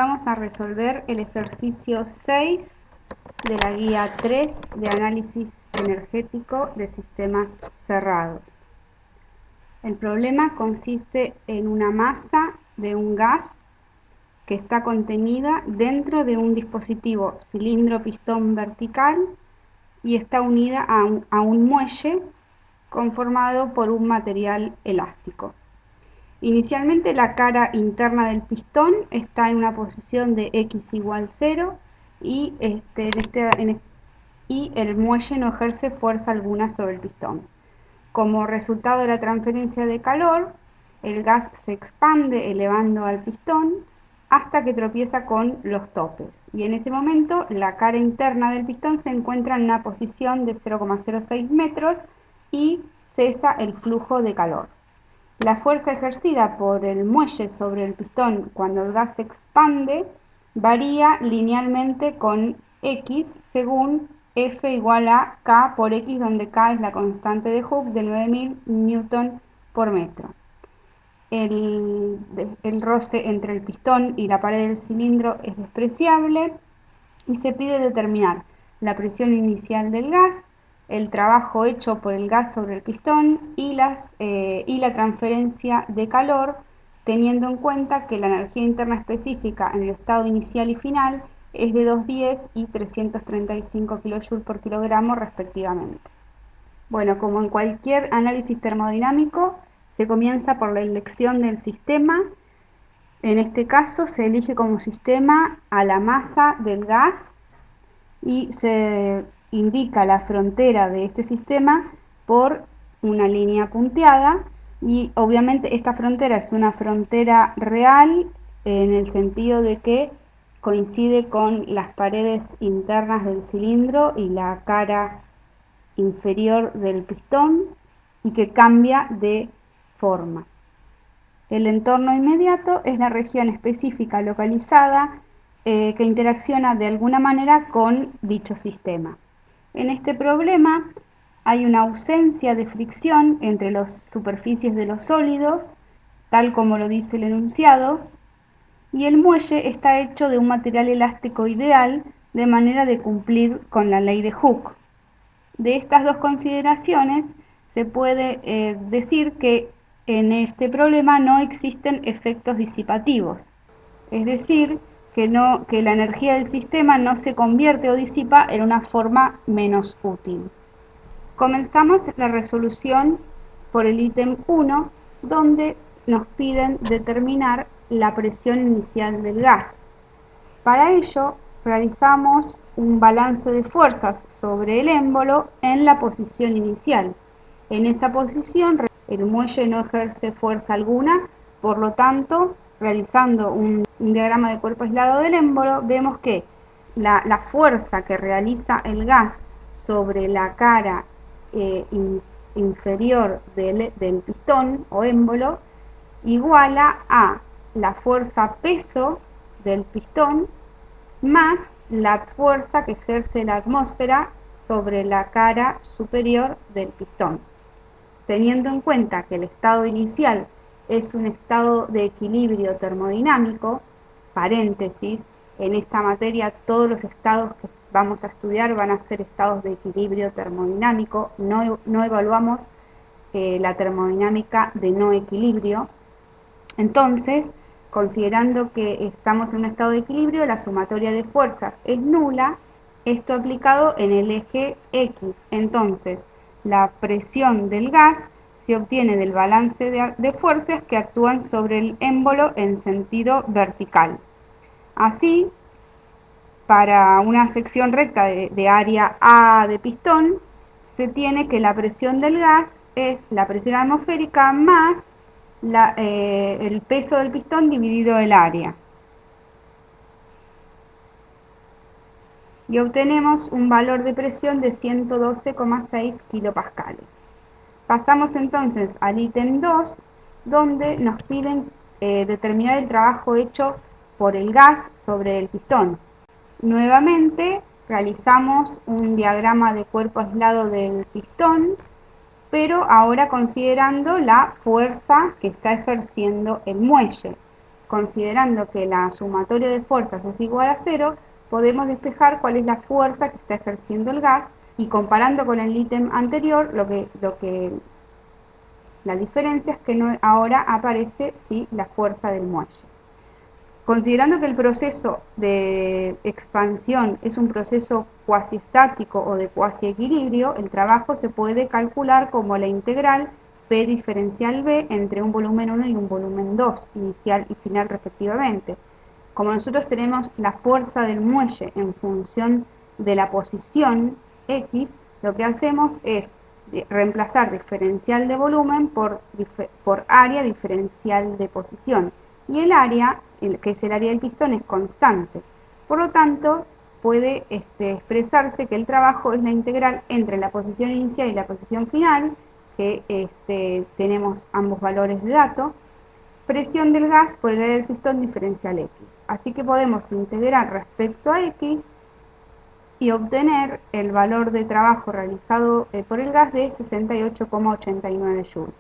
Vamos a resolver el ejercicio 6 de la guía 3 de análisis energético de sistemas cerrados. El problema consiste en una masa de un gas que está contenida dentro de un dispositivo cilindro-pistón vertical y está unida a un muelle conformado por un material elástico. Inicialmente la cara interna del pistón está en una posición de x igual 0 y el muelle no ejerce fuerza alguna sobre el pistón. Como resultado de la transferencia de calor, el gas se expande elevando al pistón hasta que tropieza con los topes, y en ese momento la cara interna del pistón se encuentra en una posición de 0,06 metros y cesa el flujo de calor. La fuerza ejercida por el muelle sobre el pistón cuando el gas se expande varía linealmente con X según F igual a K por X, donde K es la constante de Hooke de 9000 Newton por metro. El roce entre el pistón y la pared del cilindro es despreciable y se pide determinar la presión inicial del gas, el trabajo hecho por el gas sobre el pistón y la transferencia de calor, teniendo en cuenta que la energía interna específica en el estado inicial y final es de 210 y 335 kJ por kilogramo respectivamente. Bueno, como en cualquier análisis termodinámico, se comienza por la elección del sistema. En este caso se elige como sistema a la masa del gas y se indica la frontera de este sistema por una línea punteada, y obviamente esta frontera es una frontera real en el sentido de que coincide con las paredes internas del cilindro y la cara inferior del pistón y que cambia de forma. El entorno inmediato es la región específica localizada que interacciona de alguna manera con dicho sistema. En este problema hay una ausencia de fricción entre las superficies de los sólidos, tal como lo dice el enunciado, y el muelle está hecho de un material elástico ideal de manera de cumplir con la ley de Hooke. De estas dos consideraciones se puede decir que en este problema no existen efectos disipativos, es decir, que la energía del sistema no se convierte o disipa en una forma menos útil. Comenzamos la resolución por el ítem 1, donde nos piden determinar la presión inicial del gas. Para ello, realizamos un balance de fuerzas sobre el émbolo en la posición inicial. En esa posición, el muelle no ejerce fuerza alguna, por lo tanto, realizando un diagrama de cuerpo aislado del émbolo, vemos que la fuerza que realiza el gas sobre la cara inferior del pistón o émbolo iguala a la fuerza peso del pistón más la fuerza que ejerce la atmósfera sobre la cara superior del pistón. Teniendo en cuenta que el estado inicial es un estado de equilibrio termodinámico, paréntesis, en esta materia todos los estados que vamos a estudiar van a ser estados de equilibrio termodinámico, no evaluamos la termodinámica de no equilibrio. Entonces, considerando que estamos en un estado de equilibrio, la sumatoria de fuerzas es nula, esto aplicado en el eje X. Entonces, la presión del gas se obtiene del balance de fuerzas que actúan sobre el émbolo en sentido vertical. Así, para una sección recta de área A de pistón, se tiene que la presión del gas es la presión atmosférica más el peso del pistón dividido el área. Y obtenemos un valor de presión de 112,6 kilopascales. Pasamos entonces al ítem 2, donde nos piden determinar el trabajo hecho por el gas sobre el pistón. Nuevamente realizamos un diagrama de cuerpo aislado del pistón, pero ahora considerando la fuerza que está ejerciendo el muelle. considerando que la sumatoria de fuerzas es igual a 0, podemos despejar cuál es la fuerza que está ejerciendo el gas, y comparando con el ítem anterior, la diferencia es que ahora aparece la fuerza del muelle. Considerando que el proceso de expansión es un proceso cuasi estático o de cuasi equilibrio, el trabajo se puede calcular como la integral P diferencial B entre un volumen 1 y un volumen 2, inicial y final respectivamente. Como nosotros tenemos la fuerza del muelle en función de la posición X, lo que hacemos es reemplazar diferencial de volumen por área diferencial de posición. Y el área, que es el área del pistón, es constante. Por lo tanto, puede expresarse que el trabajo es la integral entre la posición inicial y la posición final, que tenemos ambos valores de dato, presión del gas por el área del pistón diferencial X. Así que podemos integrar respecto a X y obtener el valor de trabajo realizado por el gas de 68,89 joules.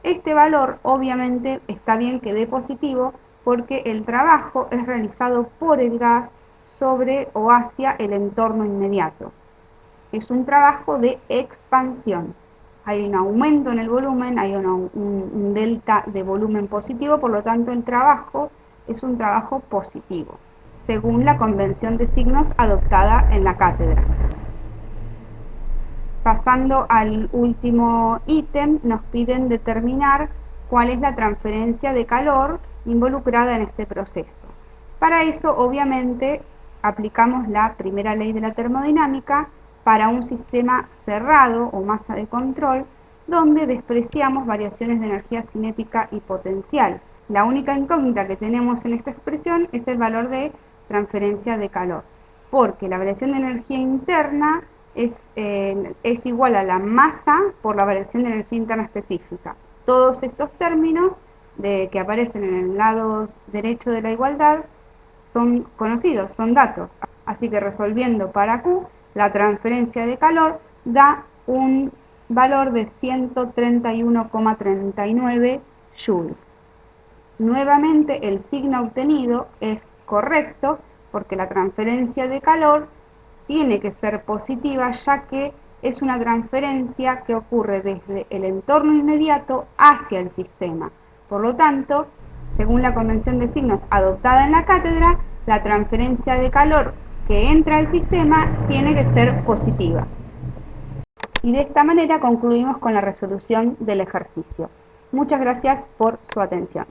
Este valor obviamente está bien que dé positivo porque el trabajo es realizado por el gas sobre o hacia el entorno inmediato. Es un trabajo de expansión. Hay un aumento en el volumen, hay un delta de volumen positivo, por lo tanto el trabajo es un trabajo positivo, según la convención de signos adoptada en la cátedra. Pasando al último ítem, nos piden determinar cuál es la transferencia de calor involucrada en este proceso. Para eso, obviamente, aplicamos la primera ley de la termodinámica para un sistema cerrado o masa de control, donde despreciamos variaciones de energía cinética y potencial. La única incógnita que tenemos en esta expresión es el valor de transferencia de calor, porque la variación de energía interna es igual a la masa por la variación de energía interna específica. Todos estos términos que aparecen en el lado derecho de la igualdad son conocidos, son datos. Así que resolviendo para Q, la transferencia de calor da un valor de 131,39 joules. Nuevamente el signo obtenido es correcto porque la transferencia de calor tiene que ser positiva, ya que es una transferencia que ocurre desde el entorno inmediato hacia el sistema. Por lo tanto, según la convención de signos adoptada en la cátedra, la transferencia de calor que entra al sistema tiene que ser positiva. Y de esta manera concluimos con la resolución del ejercicio. Muchas gracias por su atención.